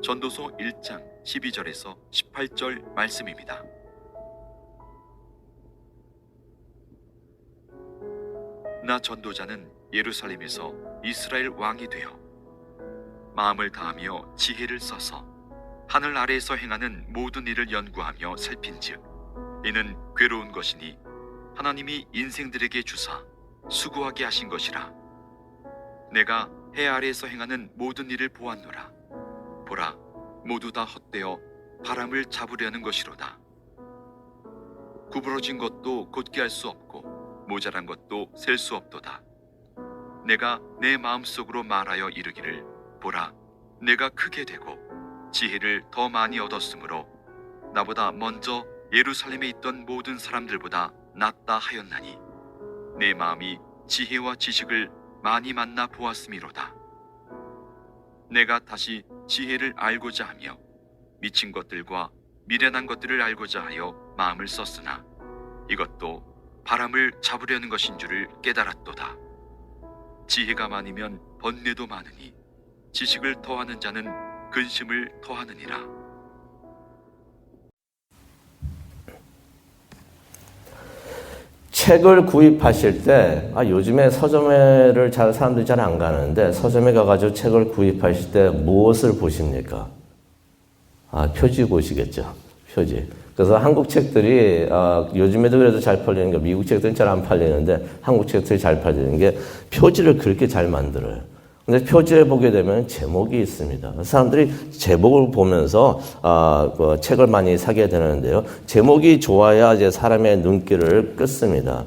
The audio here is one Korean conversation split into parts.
전도서 1장 12절에서 18절 말씀입니다. 나 전도자는 예루살렘에서 이스라엘 왕이 되어 마음을 다하며 지혜를 써서 하늘 아래에서 행하는 모든 일을 연구하며 살핀즉 이는 괴로운 것이니 하나님이 인생들에게 주사 수고하게 하신 것이라. 내가 해 아래에서 행하는 모든 일을 보았노라. 보라, 모두 다 헛되어 바람을 잡으려는 것이로다. 구부러진 것도 곧게 할 수 없고 모자란 것도 셀 수 없도다. 내가 내 마음속으로 말하여 이르기를 보라, 내가 크게 되고 지혜를 더 많이 얻었으므로 나보다 먼저 예루살렘에 있던 모든 사람들보다 낫다 하였나니 내 마음이 지혜와 지식을 많이 만나 보았음이로다. 내가 다시 지혜를 알고자 하며 미친 것들과 미련한 것들을 알고자 하여 마음을 썼으나 이것도 바람을 잡으려는 것인 줄을 깨달았도다. 지혜가 많으면 번뇌도 많으니 지식을 더하는 자는 근심을 더하느니라. 책을 구입하실 때 요즘에 서점에를 사람들이 잘 안 가는데 서점에 가가지고 책을 구입하실 때 무엇을 보십니까? 표지 보시겠죠. 표지. 그래서 한국 책들이 요즘에도 그래도 잘 팔리는 게 미국 책들은 잘 안 팔리는데 한국 책들이 잘 팔리는 게 표지를 그렇게 잘 만들어요. 근데 표지에 보게 되면 제목이 있습니다. 사람들이 제목을 보면서 책을 많이 사게 되는데요. 제목이 좋아야 이제 사람의 눈길을 끄습니다.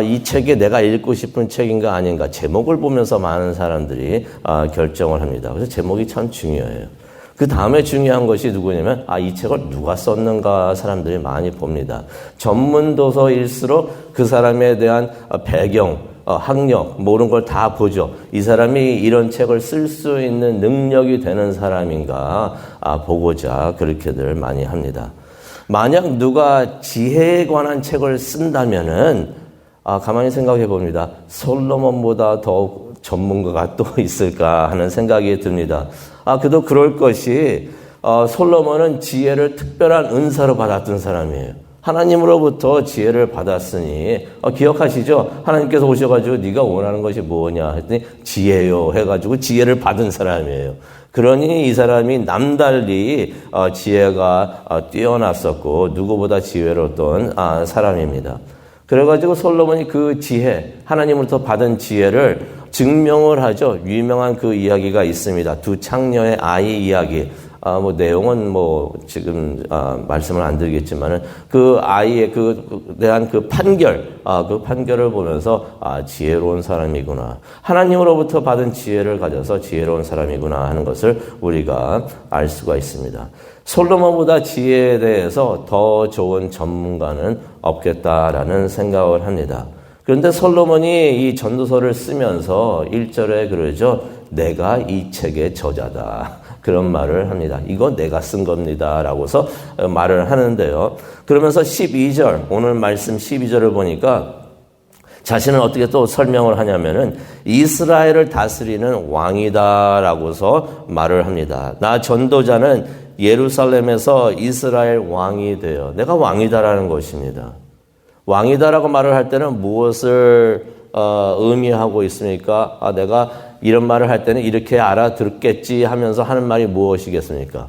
이 책이 내가 읽고 싶은 책인가 아닌가 제목을 보면서 많은 사람들이 결정을 합니다. 그래서 제목이 참 중요해요. 그 다음에 중요한 것이 누구냐면 이 책을 누가 썼는가 사람들이 많이 봅니다. 전문 도서일수록 그 사람에 대한 배경, 학력, 모르는 걸 다 보죠. 이 사람이 이런 책을 쓸 수 있는 능력이 되는 사람인가 보고자 그렇게들 많이 합니다. 만약 누가 지혜에 관한 책을 쓴다면은 가만히 생각해 봅니다. 솔로몬보다 더 전문가가 또 있을까 하는 생각이 듭니다. 그도 그럴 것이 솔로몬은 지혜를 특별한 은사로 받았던 사람이에요. 하나님으로부터 지혜를 받았으니 기억하시죠? 하나님께서 오셔가지고 네가 원하는 것이 뭐냐 했더니 지혜요 해가지고 지혜를 받은 사람이에요. 그러니 이 사람이 남달리 지혜가 뛰어났었고 누구보다 지혜로웠던 사람입니다. 그래가지고 솔로몬이 그 지혜, 하나님으로부터 받은 지혜를 증명을 하죠. 유명한 그 이야기가 있습니다. 두 창녀의 아이 이야기. 내용은 지금 말씀을 안 드리겠지만은 그 아이의 대한 그 판결, 그 판결을 보면서 지혜로운 사람이구나. 하나님으로부터 받은 지혜를 가져서 지혜로운 사람이구나 하는 것을 우리가 알 수가 있습니다. 솔로몬보다 지혜에 대해서 더 좋은 전문가는 없겠다라는 생각을 합니다. 그런데 솔로몬이 이 전도서를 쓰면서 1절에 그러죠. 내가 이 책의 저자다. 그런 말을 합니다. 이거 내가 쓴 겁니다. 라고서 말을 하는데요. 그러면서 12절, 오늘 말씀 12절을 보니까 자신은 어떻게 또 설명을 하냐면은 이스라엘을 다스리는 왕이다. 라고서 말을 합니다. 나 전도자는 예루살렘에서 이스라엘 왕이 되어 내가 왕이다라는 것입니다. 왕이다라고 말을 할 때는 무엇을 의미하고 있습니까? 내가 이런 말을 할 때는 이렇게 알아듣겠지 하면서 하는 말이 무엇이겠습니까?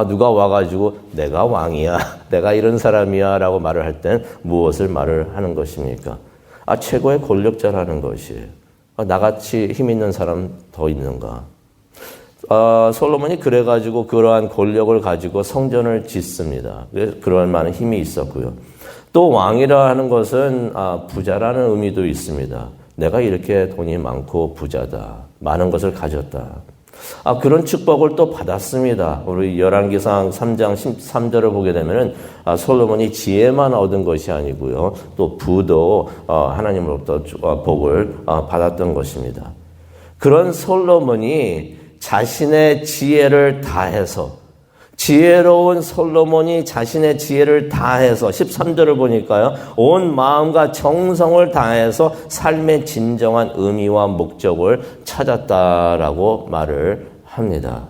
누가 와가지고 내가 왕이야, 내가 이런 사람이야 라고 말을 할 때는 무엇을 말을 하는 것입니까? 최고의 권력자라는 것이에요. 나같이 힘 있는 사람 더 있는가? 솔로몬이 그래가지고 그러한 권력을 가지고 성전을 짓습니다. 그러한 많은 힘이 있었고요. 또 왕이라 하는 것은 부자라는 의미도 있습니다. 내가 이렇게 돈이 많고 부자다. 많은 것을 가졌다. 그런 축복을 또 받았습니다. 우리 열왕기상 3장 13절을 보게 되면은 솔로몬이 지혜만 얻은 것이 아니고요. 또 부도 하나님으로부터 복을 받았던 것입니다. 그런 솔로몬이 자신의 지혜를 다해서 지혜로운 솔로몬이 자신의 지혜를 다해서 13절을 보니까요. 온 마음과 정성을 다해서 삶의 진정한 의미와 목적을 찾았다라고 말을 합니다.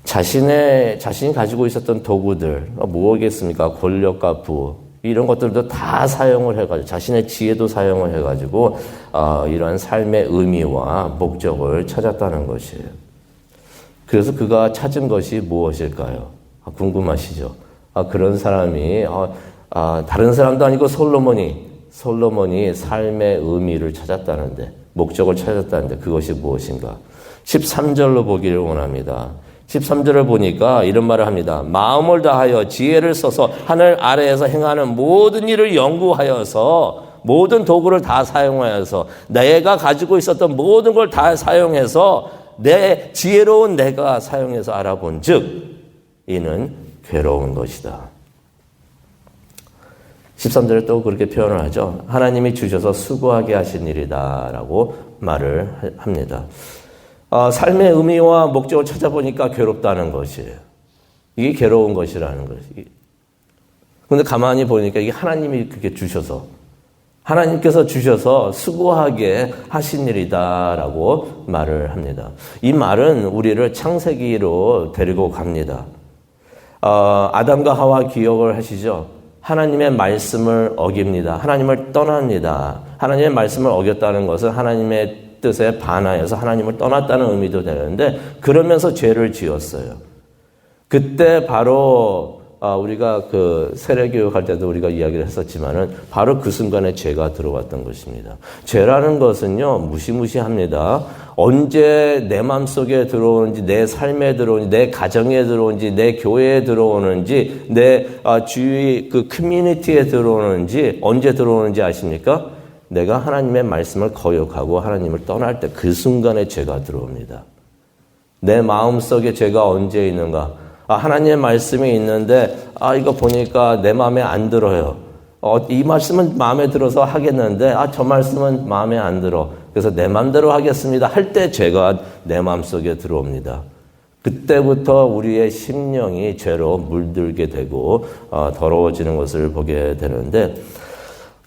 자신이 가지고 있었던 도구들, 뭐겠습니까? 권력과 부, 이런 것들도 다 사용을 해가지고, 자신의 지혜도 사용을 해가지고, 이러한 삶의 의미와 목적을 찾았다는 것이에요. 그래서 그가 찾은 것이 무엇일까요? 궁금하시죠? 그런 사람이, 다른 사람도 아니고 솔로몬이 삶의 의미를 찾았다는데, 목적을 찾았다는데, 그것이 무엇인가? 13절로 보기를 원합니다. 13절을 보니까 이런 말을 합니다. 마음을 다하여 지혜를 써서 하늘 아래에서 행하는 모든 일을 연구하여서 모든 도구를 다 사용하여서 내가 가지고 있었던 모든 걸 다 사용해서 내 지혜로운 내가 사용해서 알아본 즉 이는 괴로운 것이다. 13절에 또 그렇게 표현을 하죠. 하나님이 주셔서 수고하게 하신 일이다 라고 말을 합니다. 삶의 의미와 목적을 찾아보니까 괴롭다는 것이에요. 이게 괴로운 것이라는 것이. 근데 가만히 보니까 이게 하나님이 그렇게 주셔서, 하나님께서 주셔서 수고하게 하신 일이다라고 말을 합니다. 이 말은 우리를 창세기로 데리고 갑니다. 아담과 하와 기억을 하시죠? 하나님의 말씀을 어깁니다. 하나님을 떠납니다. 하나님의 말씀을 어겼다는 것은 하나님의 뜻에 반하여서 하나님을 떠났다는 의미도 되는데 그러면서 죄를 지었어요. 그때 바로 우리가 그 세례교육할 때도 우리가 이야기를 했었지만은 바로 그 순간에 죄가 들어왔던 것입니다. 죄라는 것은요 무시무시합니다. 언제 내 마음속에 들어오는지, 내 삶에 들어오는지, 내 가정에 들어오는지, 내 교회에 들어오는지, 내 주위 그 커뮤니티에 들어오는지, 언제 들어오는지 아십니까? 내가 하나님의 말씀을 거역하고 하나님을 떠날 때 그 순간에 죄가 들어옵니다. 내 마음속에 죄가 언제 있는가? 하나님의 말씀이 있는데 이거 보니까 내 마음에 안 들어요. 이 말씀은 마음에 들어서 하겠는데 저 말씀은 마음에 안 들어. 그래서 내 마음대로 하겠습니다. 할 때 죄가 내 마음속에 들어옵니다. 그때부터 우리의 심령이 죄로 물들게 되고 더러워지는 것을 보게 되는데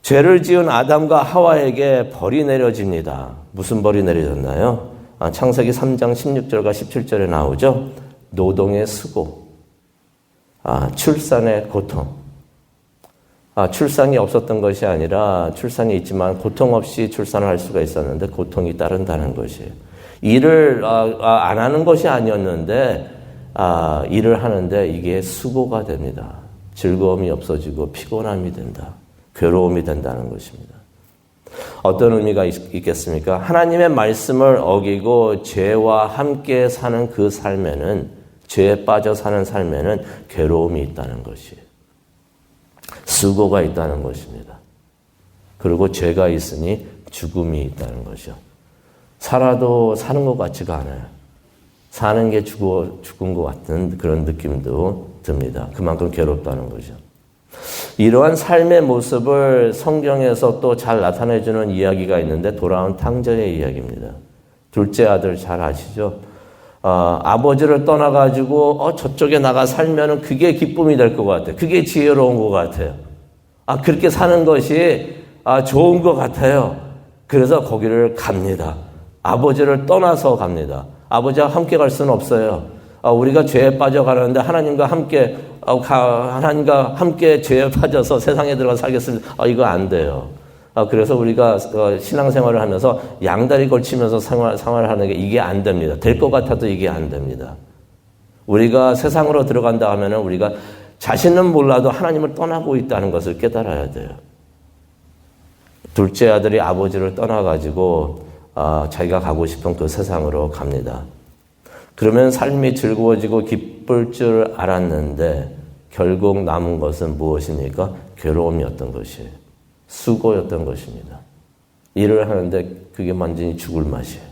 죄를 지은 아담과 하와에게 벌이 내려집니다. 무슨 벌이 내려졌나요? 창세기 3장 16절과 17절에 나오죠. 노동의 수고, 출산의 고통. 출산이 없었던 것이 아니라 출산이 있지만 고통 없이 출산을 할 수가 있었는데 고통이 따른다는 것이에요. 일을 안 하는 것이 아니었는데 일을 하는데 이게 수고가 됩니다. 즐거움이 없어지고 피곤함이 된다. 괴로움이 된다는 것입니다. 어떤 의미가 있겠습니까? 하나님의 말씀을 어기고 죄와 함께 사는 그 삶에는, 죄에 빠져 사는 삶에는 괴로움이 있다는 것이에요. 수고가 있다는 것입니다. 그리고 죄가 있으니 죽음이 있다는 것이죠. 살아도 사는 것 같지가 않아요. 사는 게 죽은 것 같은 그런 느낌도 듭니다. 그만큼 괴롭다는 거죠. 이러한 삶의 모습을 성경에서 또 잘 나타내주는 이야기가 있는데 돌아온 탕자의 이야기입니다. 둘째 아들 잘 아시죠? 아버지를 떠나가지고 저쪽에 나가 살면은 그게 기쁨이 될 것 같아요. 그게 지혜로운 것 같아요. 그렇게 사는 것이 좋은 것 같아요. 그래서 거기를 갑니다. 아버지를 떠나서 갑니다. 아버지와 함께 갈 수는 없어요. 우리가 죄에 빠져가는데 하나님과 함께 죄에 빠져서 세상에 들어가 살겠습니다. 이거 안 돼요. 그래서 우리가 신앙생활을 하면서 양다리 걸치면서 생활을 하는 게 이게 안 됩니다. 될 것 같아도 이게 안 됩니다. 우리가 세상으로 들어간다 하면은 우리가 자신은 몰라도 하나님을 떠나고 있다는 것을 깨달아야 돼요. 둘째 아들이 아버지를 떠나가지고 자기가 가고 싶은 그 세상으로 갑니다. 그러면 삶이 즐거워지고 기쁠 줄 알았는데 결국 남은 것은 무엇입니까? 괴로움이었던 것이에요. 수고였던 것입니다. 일을 하는데 그게 완전히 죽을 맛이에요.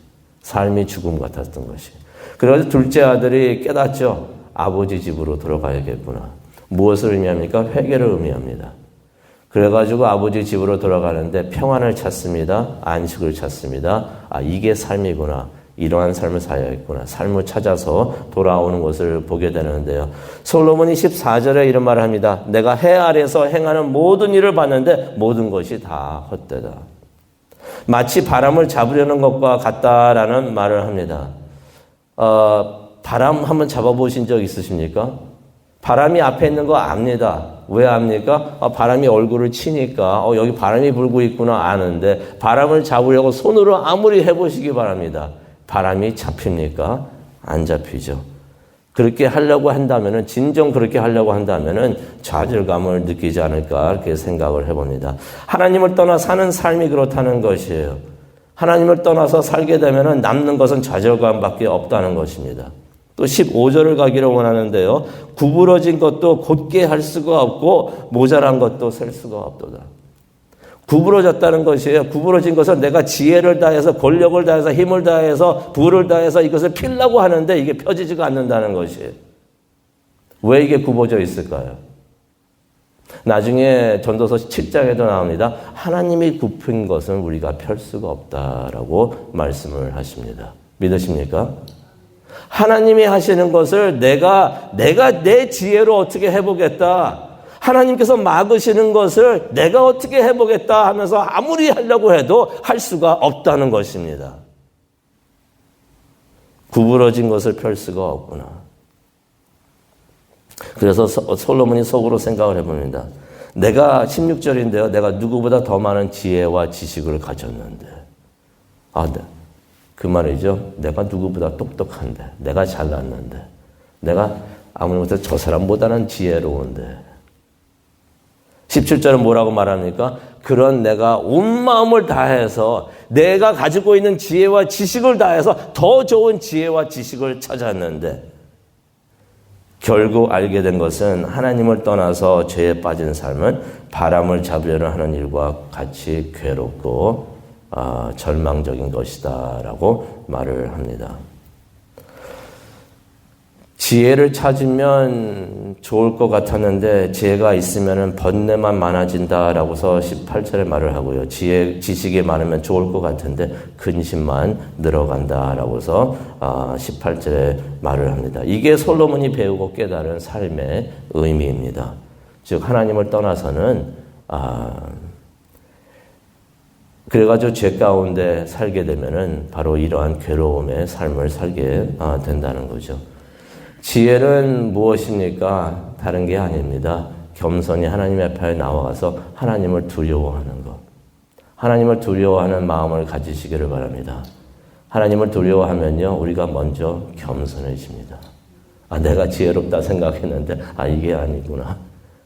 삶이 죽음 같았던 것이에요. 그래서 둘째 아들이 깨닫죠. 아버지 집으로 돌아가야겠구나. 무엇을 의미합니까? 회개를 의미합니다. 그래가지고 아버지 집으로 돌아가는데 평안을 찾습니다. 안식을 찾습니다. 이게 삶이구나. 이러한 삶을 살아야겠구나. 삶을 찾아서 돌아오는 것을 보게 되는데요. 솔로몬이 14절에 이런 말을 합니다. 내가 해 아래에서 행하는 모든 일을 봤는데 모든 것이 다 헛되다. 마치 바람을 잡으려는 것과 같다라는 말을 합니다. 바람 한번 잡아보신 적 있으십니까? 바람이 앞에 있는 거 압니다. 왜 압니까? 바람이 얼굴을 치니까 여기 바람이 불고 있구나 아는데 바람을 잡으려고 손으로 아무리 해보시기 바랍니다. 바람이 잡힙니까? 안 잡히죠. 그렇게 하려고 한다면은, 진정 그렇게 하려고 한다면은 좌절감을 느끼지 않을까 이렇게 생각을 해봅니다. 하나님을 떠나 사는 삶이 그렇다는 것이에요. 하나님을 떠나서 살게 되면은 남는 것은 좌절감밖에 없다는 것입니다. 또 15절을 가기를 원하는데요. 구부러진 것도 곧게 할 수가 없고 모자란 것도 셀 수가 없도다. 구부러졌다는 것이에요. 구부러진 것은 내가 지혜를 다해서 권력을 다해서 힘을 다해서 부를 다해서 이것을 피려고 하는데 이게 펴지지가 않는다는 것이에요. 왜 이게 굽어져 있을까요? 나중에 전도서 7장에도 나옵니다. 하나님이 굽힌 것은 우리가 펼 수가 없다라고 말씀을 하십니다. 믿으십니까? 하나님이 하시는 것을 내가 내 지혜로 어떻게 해보겠다. 하나님께서 막으시는 것을 내가 어떻게 해보겠다 하면서 아무리 하려고 해도 할 수가 없다는 것입니다. 구부러진 것을 펼 수가 없구나. 그래서 솔로몬이 속으로 생각을 해봅니다. 내가 16절인데요. 내가 누구보다 더 많은 지혜와 지식을 가졌는데. 네. 그 말이죠. 내가 누구보다 똑똑한데. 내가 잘났는데. 내가 아무리 못해도 저 사람보다는 지혜로운데. 17절은 뭐라고 말합니까? 그런 내가 온 마음을 다해서 내가 가지고 있는 지혜와 지식을 다해서 더 좋은 지혜와 지식을 찾았는데 결국 알게 된 것은 하나님을 떠나서 죄에 빠진 삶은 바람을 잡으려는 하는 일과 같이 괴롭고 절망적인 것이다 라고 말을 합니다. 지혜를 찾으면 좋을 것 같았는데 지혜가 있으면 번뇌만 많아진다라고서 18절에 말을 하고요. 지식이 많으면 좋을 것 같은데 근심만 늘어간다라고서 18절에 말을 합니다. 이게 솔로몬이 배우고 깨달은 삶의 의미입니다. 즉 하나님을 떠나서는 그래가지고 죄 가운데 살게 되면은 바로 이러한 괴로움의 삶을 살게 된다는 거죠. 지혜는 무엇입니까? 다른 게 아닙니다. 겸손히 하나님 앞에 나와서 하나님을 두려워하는 것. 하나님을 두려워하는 마음을 가지시기를 바랍니다. 하나님을 두려워하면요, 우리가 먼저 겸손해집니다. 내가 지혜롭다 생각했는데, 이게 아니구나.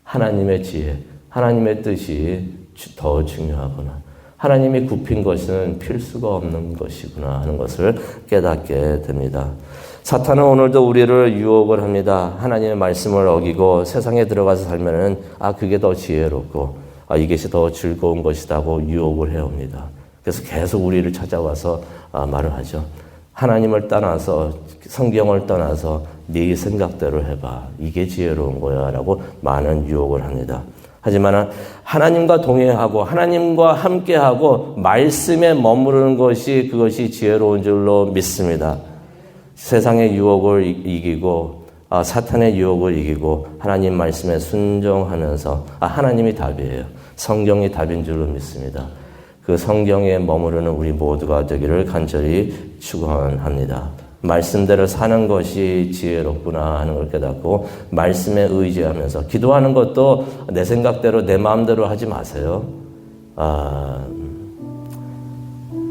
하나님의 지혜, 하나님의 뜻이 더 중요하구나. 하나님이 굽힌 것은 필수가 없는 것이구나 하는 것을 깨닫게 됩니다. 사탄은 오늘도 우리를 유혹을 합니다. 하나님의 말씀을 어기고 세상에 들어가서 살면은 그게 더 지혜롭고 이것이 더 즐거운 것이라고 유혹을 해옵니다. 그래서 계속 우리를 찾아와서 말을 하죠. 하나님을 떠나서 성경을 떠나서 네 생각대로 해봐. 이게 지혜로운 거야 라고 많은 유혹을 합니다. 하지만 하나님과 동행하고 하나님과 함께하고 말씀에 머무르는 것이 그것이 지혜로운 줄로 믿습니다. 세상의 유혹을 이기고 사탄의 유혹을 이기고 하나님 말씀에 순종하면서 하나님이 답이에요. 성경이 답인 줄로 믿습니다. 그 성경에 머무르는 우리 모두가 되기를 간절히 축원합니다. 말씀대로 사는 것이 지혜롭구나 하는 걸 깨닫고 말씀에 의지하면서 기도하는 것도 내 생각대로 내 마음대로 하지 마세요.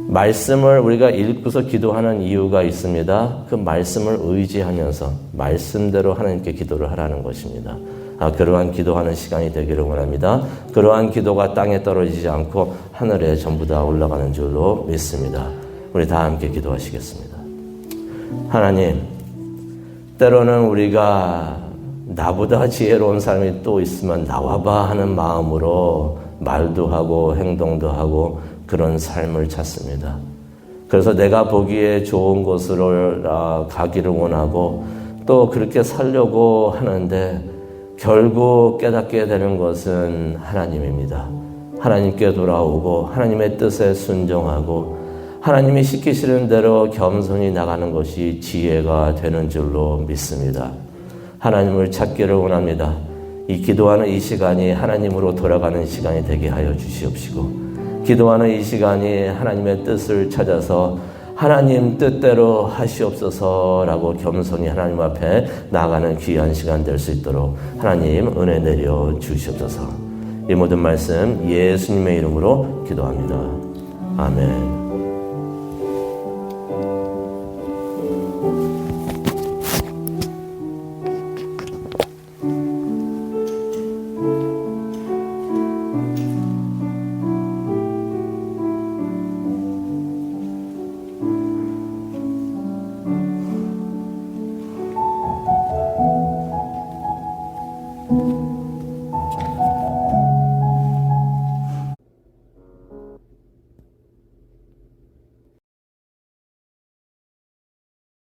말씀을 우리가 읽고서 기도하는 이유가 있습니다. 그 말씀을 의지하면서 말씀대로 하나님께 기도를 하라는 것입니다. 그러한 기도하는 시간이 되기를 원합니다. 그러한 기도가 땅에 떨어지지 않고 하늘에 전부 다 올라가는 줄로 믿습니다. 우리 다 함께 기도하시겠습니다. 하나님, 때로는 우리가 나보다 지혜로운 사람이 또 있으면 나와봐 하는 마음으로 말도 하고 행동도 하고 그런 삶을 찾습니다. 그래서 내가 보기에 좋은 곳으로 가기를 원하고 또 그렇게 살려고 하는데 결국 깨닫게 되는 것은 하나님입니다. 하나님께 돌아오고 하나님의 뜻에 순종하고 하나님이 시키시는 대로 겸손히 나가는 것이 지혜가 되는 줄로 믿습니다. 하나님을 찾기를 원합니다. 이 기도하는 이 시간이 하나님으로 돌아가는 시간이 되게 하여 주시옵시고 기도하는 이 시간이 하나님의 뜻을 찾아서 하나님 뜻대로 하시옵소서라고 겸손히 하나님 앞에 나아가는 귀한 시간 될 수 있도록 하나님 은혜 내려 주시옵소서. 이 모든 말씀 예수님의 이름으로 기도합니다. 아멘.